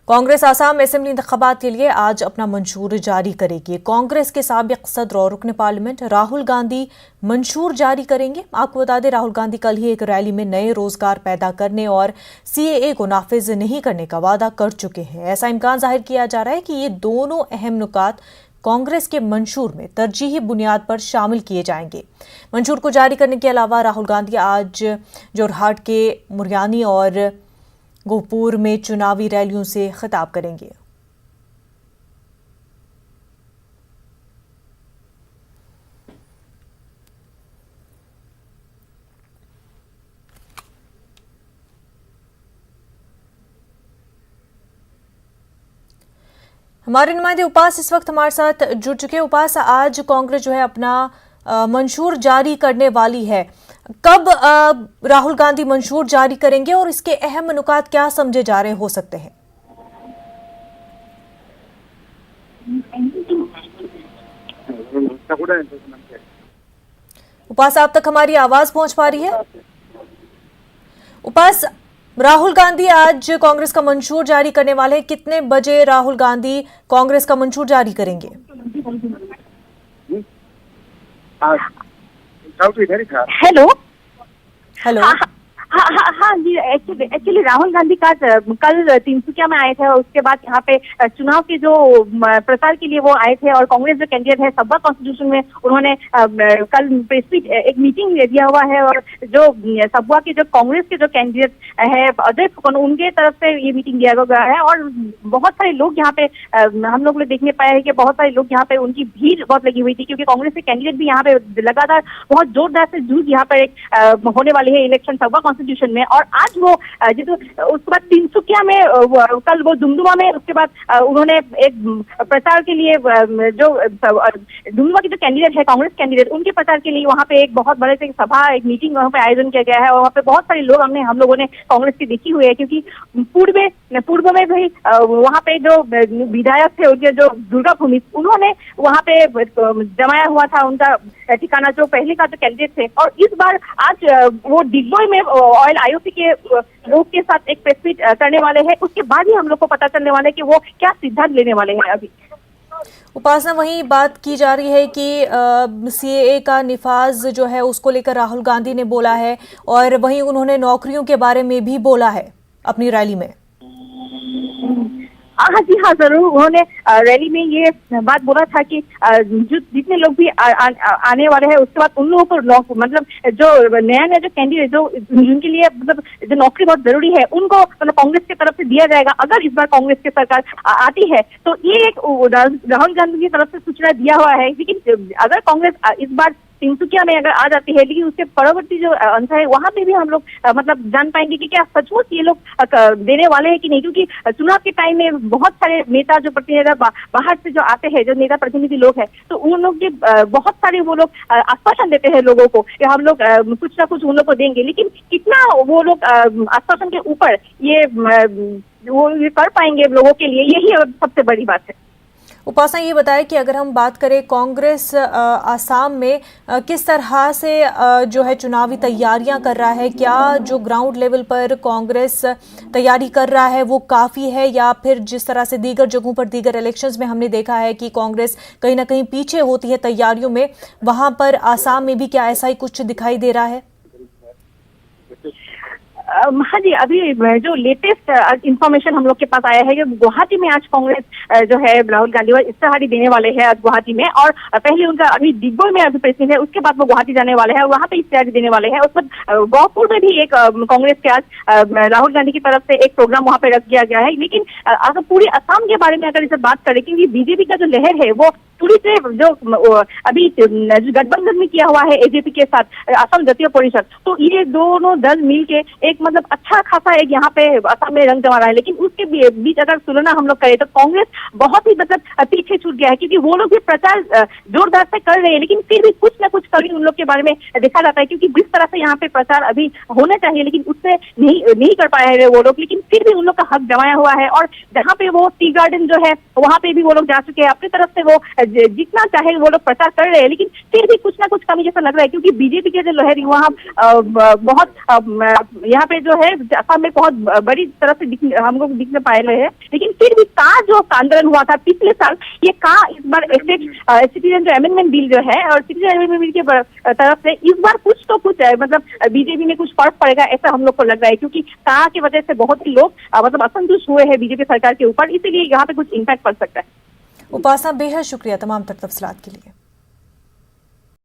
Congress Assam assembly इंतखाबात के लिए आज अपना मंशूर जारी करेगी। कांग्रेस के साबिक सदर और रुकन पार्लियामेंट राहुल गांधी मंशूर जारी करेंगे। आपको बता दें, राहुल गांधी कल ही एक रैली में नए रोजगार पैदा करने और सीएए को नाफिज नहीं करने का वादा कर चुके हैं। ऐसा इम्कान जाहिर किया जा रहा है कि ये दोनों अहम नुकात कांग्रेस के मंशूर में तरजीही बुनियाद पर शामिल किए जाएंगे। मंशूर को जारी करने के अलावा राहुल गांधी आज जोरहाट के मुरयानी और गोहपुर में चुनावी रैलियों से खिताब करेंगे। हमारे नुमाइंदे उपास इस वक्त हमारे साथ जुड़ चुके। उपास, आज कांग्रेस जो है अपना मंशूर जारी करने वाली है। कब राहुल गांधी मंशूर जारी करेंगे और इसके अहम नुकात क्या समझे जा रहे हो सकते हैं? उपास, आप तक हमारी आवाज पहुंच पा रही है? उपास, राहुल गांधी आज कांग्रेस का मंशूर जारी करने वाले हैं। कितने बजे राहुल गांधी कांग्रेस का मंशूर जारी करेंगे? Hello hello. हाँ जी, एक्चुअली राहुल गांधी का कल तिनसुकिया में आए थे और उसके बाद यहाँ पे चुनाव के जो प्रचार के लिए वो आए थे और कांग्रेस जो कैंडिडेट है सबवा कॉन्स्टिट्यूशन में उन्होंने कल प्रेस एक मीटिंग दिया हुआ है और जो सबवा के जो कांग्रेस के जो कैंडिडेट है अजय फुकन, उनके तरफ से ये मीटिंग दिया गया है और बहुत सारे लोग यहाँ पे हम लोग ने देखने पाया है कि बहुत सारे लोग यहाँ पे उनकी भीड़ बहुत लगी हुई थी क्योंकि कांग्रेस के कैंडिडेट भी यहाँ पे लगातार बहुत जोरदार से जूझ यहाँ पर एक होने वाली है इलेक्शन सबवा कॉन्स्टिट्यूशन में। और आज वो उसके बाद तिनसुकिया में कल वो डुमडुमा में उसके बाद उन्होंने एक प्रचार के लिए जो डुमडुमा के जो कैंडिडेट है कांग्रेस कैंडिडेट उनके प्रचार के लिए वहाँ पे एक बहुत बड़े से सभा एक मीटिंग वहाँ पे आयोजन किया गया है और वहाँ पे बहुत सारे लोग हम लोगों ने कांग्रेस की देखी हुई है क्योंकि पूर्व में भी वहाँ पे जो विधायक थे उनके जो दुर्गा भूमि उन्होंने वहाँ पे जमाया हुआ था उनका ठिकाना जो पहले का जो कैंडिडेट थे। और इस बार आज वो डिगबोई में ऑयल आईओसी के लोग के साथ एक प्रेस मीट करने वाले हैं। उसके बाद ही हम लोग को पता चलने वाला है कि वो क्या सिद्धांत लेने वाले हैं। अभी उपासना, वही बात की जा रही है कि सीएए का निफाज जो है उसको लेकर राहुल गांधी ने बोला है और वहीं उन्होंने नौकरियों के बारे में भी बोला है अपनी रैली में। हाँ जी, हाँ जरूर। उन्होंने रैली में ये बात बोला था कि जितने लोग भी आने वाले हैं उसके बाद उन लोगों को मतलब जो नया जो कैंडिडेट जो जिनके लिए मतलब जो नौकरी बहुत जरूरी है उनको मतलब कांग्रेस की तरफ से दिया जाएगा। अगर इस बार कांग्रेस की सरकार आती है तो ये एक राहुल गांधी की तरफ से सूचना दिया हुआ है। लेकिन अगर कांग्रेस इस बार तिनसुकिया में अगर आ जाती है लेकिन उसके परवर्ती जो अंश है वहां पे भी हम लोग मतलब जान पाएंगे कि क्या सचमुच ये लोग देने वाले हैं कि नहीं, क्योंकि चुनाव के टाइम में बहुत सारे नेता जो प्रतिनिधि बाहर से जो आते हैं जो नेता प्रतिनिधि लोग हैं तो उन लोग के बहुत सारे वो लोग आश्वासन देते हैं लोगों को कि हम लोग कुछ ना कुछ उन लोग को देंगे, लेकिन कितना वो लोग आश्वासन के ऊपर ये कर पाएंगे लोगों के लिए, यही सबसे बड़ी बात है। उपासना, ये बताया कि अगर हम बात करें कांग्रेस आसाम में किस तरह से जो है चुनावी तैयारियां कर रहा है, क्या जो ग्राउंड लेवल पर कांग्रेस तैयारी कर रहा है वो काफ़ी है या फिर जिस तरह से दीगर जगहों पर दीगर इलेक्शंस में हमने देखा है कि कांग्रेस कहीं ना कहीं पीछे होती है तैयारियों में, वहां पर आसाम में भी क्या ऐसा ही कुछ दिखाई दे रहा है? हाँ जी, अभी जो लेटेस्ट इंफॉर्मेशन हम लोग के पास आया है कि गुवाहाटी में आज कांग्रेस जो है राहुल गांधी और इस्तेहारी देने वाले हैं आज गुवाहाटी में, और पहले उनका अभी डिगबोई में अभी प्रेसिडेंट है, उसके बाद वो गुवाहाटी जाने वाले हैं और वहाँ पे इस्तेहारी देने वाले हैं। उस पर गोहपुर में भी एक कांग्रेस के आज राहुल गांधी की तरफ से एक प्रोग्राम वहाँ पे रख दिया गया है। लेकिन अगर पूरी असम के बारे में अगर इसे बात करें, क्योंकि बीजेपी का जो लहर है वो पूरी से जो अभी गठबंधन में किया हुआ है एजेपी के साथ असम जातीय परिषद, तो ये दोनों दल मिलके एक मतलब अच्छा खासा एक यहाँ पे असम में रंग जमा रहा है। लेकिन उसके बीच अगर तुलना हम लोग करें तो कांग्रेस बहुत ही मतलब पीछे छूट गया है, क्योंकि वो लोग भी प्रचार जोरदार से कर रहे हैं लेकिन फिर भी कुछ ना कुछ कमी उन लोग के बारे में देखा जाता है, क्योंकि जिस तरह से यहाँ पे प्रचार अभी होना चाहिए लेकिन उससे नहीं कर पाए हैं वो लोग, लेकिन फिर भी उन लोग का हक जमाया हुआ है। और जहाँ पे वो टी गार्डन जो है वहाँ पे भी वो लोग जा चुके हैं, अपनी तरफ से वो जितना चाहे वो लोग प्रचार कर रहे हैं, लेकिन फिर भी कुछ ना कुछ कमी जैसा लग रहा है, क्योंकि बीजेपी के जो लहर वहाँ बहुत यहाँ पे जो है असम में बहुत बड़ी तरह से हम लोग दिखने पाए रहे हैं। लेकिन फिर भी का जो आंदोलन हुआ था पिछले साल, ये का इस बार सिटीजन जो अमेंडमेंट बिल जो है और सिटीजन अमेंडमेंट बिल के तरफ से इस बार कुछ तो कुछ है, मतलब बीजेपी में कुछ फर्क पड़ेगा ऐसा हम लोग को लग रहा है, क्योंकि का की वजह से बहुत ही लोग मतलब असंतुष्ट हुए हैं बीजेपी सरकार के ऊपर, इसीलिए यहाँ पे कुछ इम्पैक्ट पड़ सकता है। उपासना, बेहद शुक्रिया तमाम तफसीलात के लिए।